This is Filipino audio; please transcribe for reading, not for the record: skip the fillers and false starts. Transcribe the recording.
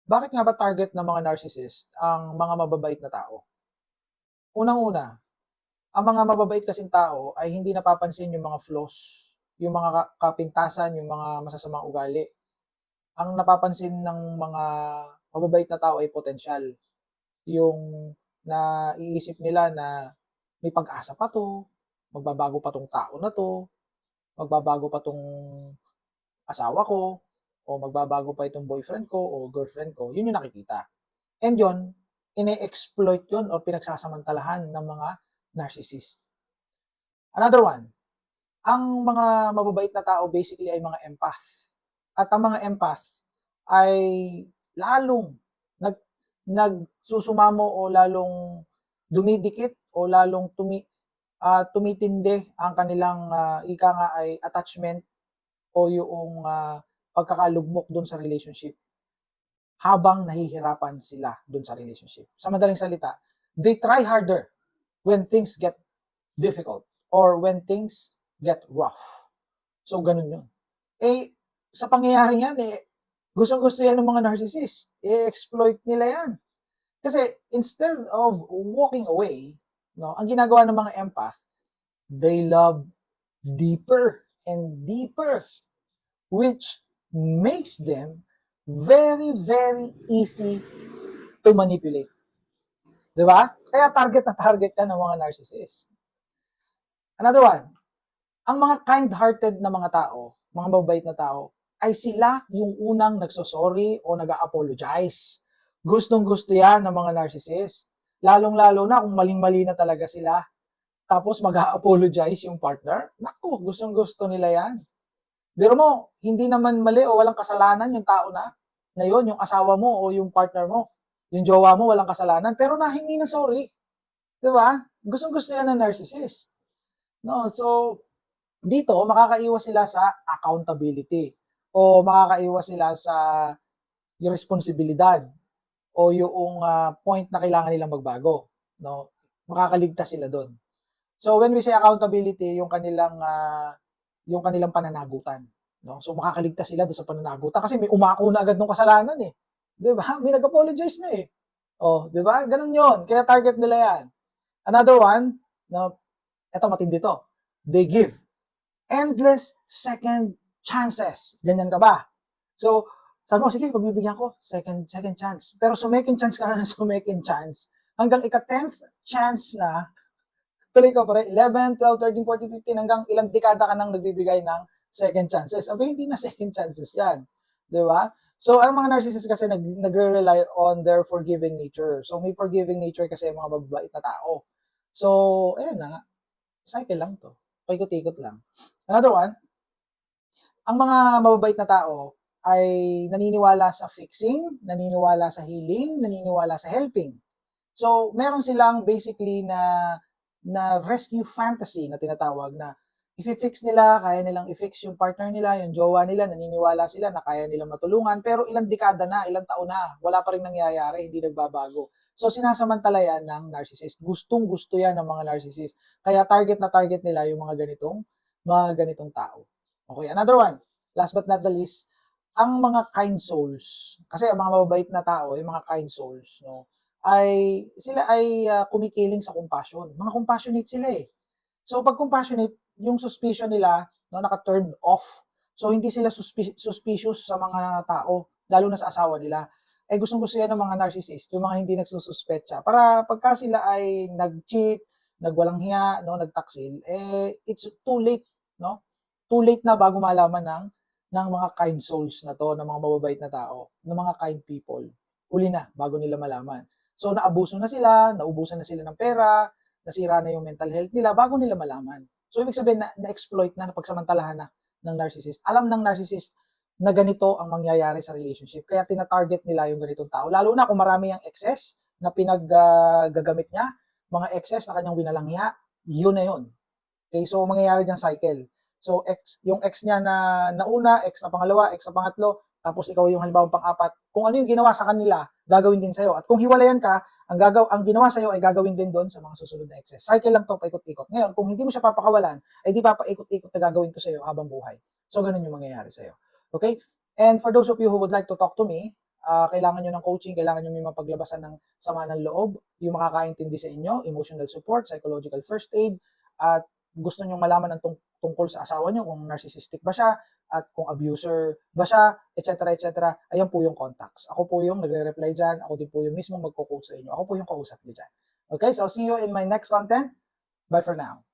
Bakit nga ba target ng mga narcissist ang mga mababait na tao? Unang-una, ang mga mababait kasing tao ay hindi napapansin yung mga flaws, yung mga kapintasan, yung mga masasamang ugali. Ang napapansin ng mga mababait na tao ay potensyal. Yung naiisip nila na may pag-asa pa 'to, magbabago pa 'tong tao na 'to, magbabago pa 'tong asawa ko, o magbabago pa itong boyfriend ko o girlfriend ko, yun yung nakikita. And yun, ine-exploit yun o pinagsasamantalahan ng mga narcissist. Another one, ang mga mababait na tao basically ay mga empath. At ang mga empath ay lalong nag nagsusumamo o lalong dumidikit o lalong tumitindi ang kanilang ika nga ay attachment o yung pagkakalugmok doon sa relationship habang nahihirapan sila doon sa relationship. Sa madaling salita, they try harder when things get difficult or when things get rough. So, ganun yun. Eh, sa pangyayari yan, gustong-gusto yan ng mga narcissist. I-exploit nila yan. Kasi instead of walking away, no, ang ginagawa ng mga empath, they love deeper and deeper, which makes them very, very easy to manipulate. Di ba? Kaya target na target ka ng mga narcissist. Another one, ang mga kind-hearted na mga tao, mga mababait na tao, ay sila yung unang nagsosorry o nag-apologize. Gustong-gusto yan ng mga narcissist. Lalong-lalo na kung maling-mali na talaga sila. Tapos mag-apologize yung partner. Naku, gustong-gusto nila yan. Pero mo, hindi naman mali o walang kasalanan yung tao na yun, yung asawa mo o yung partner mo. Yung jowa mo, walang kasalanan. Pero nahingi na sorry. Di ba? Gustong-gusto yan ng narcissist. No, so, dito, makakaiwas sila sa accountability o makakaiwas sila sa yung responsibilidad o yung point na kailangan nilang magbago. No? Makakaligtas sila doon. So, when we say accountability, yung kanilang pananagutan. No? So, makakaligtas sila doon sa pananagutan kasi may umako na agad ng kasalanan eh. Di ba? May nag-apologize na eh. Oh, di ba? Ganun yon. Kaya target nila yan. Another one, no, eto matindi to. They give endless second chances. Ganyan ka ba? So, sabi mo, sige, pagbibigyan ko, second chance. Pero sumecond chance ka na ng sumecond chance. Hanggang ika-10th chance na, tuloy ka pa rin, 11, 12, 13, 14, 15, hanggang ilang dekada ka nang nagbibigay ng second chances. Aba, hindi na second chances yan. Di ba? So, ang mga narcissists kasi nagre-rely on their forgiving nature. So, may forgiving nature kasi mga mababait na tao. So, ayun na, cycle lang to. Paikot-ikot lang. Another one, ang mga mababait na tao ay naniniwala sa fixing, naniniwala sa healing, naniniwala sa helping. So, meron silang basically na rescue fantasy na tinatawag na i-fix nila, kaya nilang i-fix yung partner nila, yung jowa nila, naniniwala sila na kaya nilang matulungan, pero ilang dekada na, ilang taon na, wala pa rin nangyayari, hindi nagbabago. So, sinasamantala yan ng narcissist. Gustong-gusto yan ng mga narcissist. Kaya target na target nila yung mga ganitong tao. Okay, another one. Last but not the least, ang mga kind souls. Kasi ang mga mababait na tao, yung mga kind souls, no, sila ay kumikiling sa compassion. Mga compassionate sila eh. So pag compassionate, yung suspicion nila no, naka-turn off. So hindi sila suspicious sa mga tao, lalo na sa asawa nila. Eh gustong-gusto yan ng mga narcissist, yung mga hindi nagsususpetsa. Para pagka sila ay nag-cheat, nagwalang hiya, no, nagtaksil, it's too late, no? Too late na bago malaman ng mga kind souls na to, ng mga mababait na tao, ng mga kind people. Uli na bago nila malaman. So naabuso na sila, naubusan na sila ng pera, nasira na yung mental health nila bago nila malaman. So ibig sabihin na-exploit na, napagsamantalahan na ng narcissist. Alam ng narcissist na ganito ang mangyayari sa relationship. Kaya tina-target nila yung ganitong tao. Lalo na kung marami ang excess na pinaggagamit niya, mga excess na kanyang winalangya, yun na yun. Okay, so mangyayari diyang cycle. So yung ex niya na nauna, ex na pangalawa, ex na pangatlo, tapos ikaw yung halimbawa pang-apat, kung ano yung ginawa sa kanila, gagawin din sa'yo. At kung hiwalayan ka, ang ginawa sa'yo ay gagawin din doon sa mga susunod na exes. Cycle lang to, paikot-ikot. Ngayon, kung hindi mo siya papakawalan, ay di pa paikot-ikot na gagawin to sa'yo habang buhay. So, ganun yung mangyayari sa'yo. Okay? And for those of you who would like to talk to me, kailangan nyo ng coaching, kailangan nyo may mapaglabasan ng sama ng loob, yung makakaintindi sa inyo, emotional support, psychological first aid, at gusto nyo malaman ng tungkol sa asawa nyo, kung narcissistic ba siya, at kung abuser ba siya, etc. Ayan po yung contacts. Ako po yung nagre-reply dyan, ako din po yung mismo magko-coach sa inyo. Ako po yung kausap nyo dyan. Okay, so see you in my next content. Bye for now.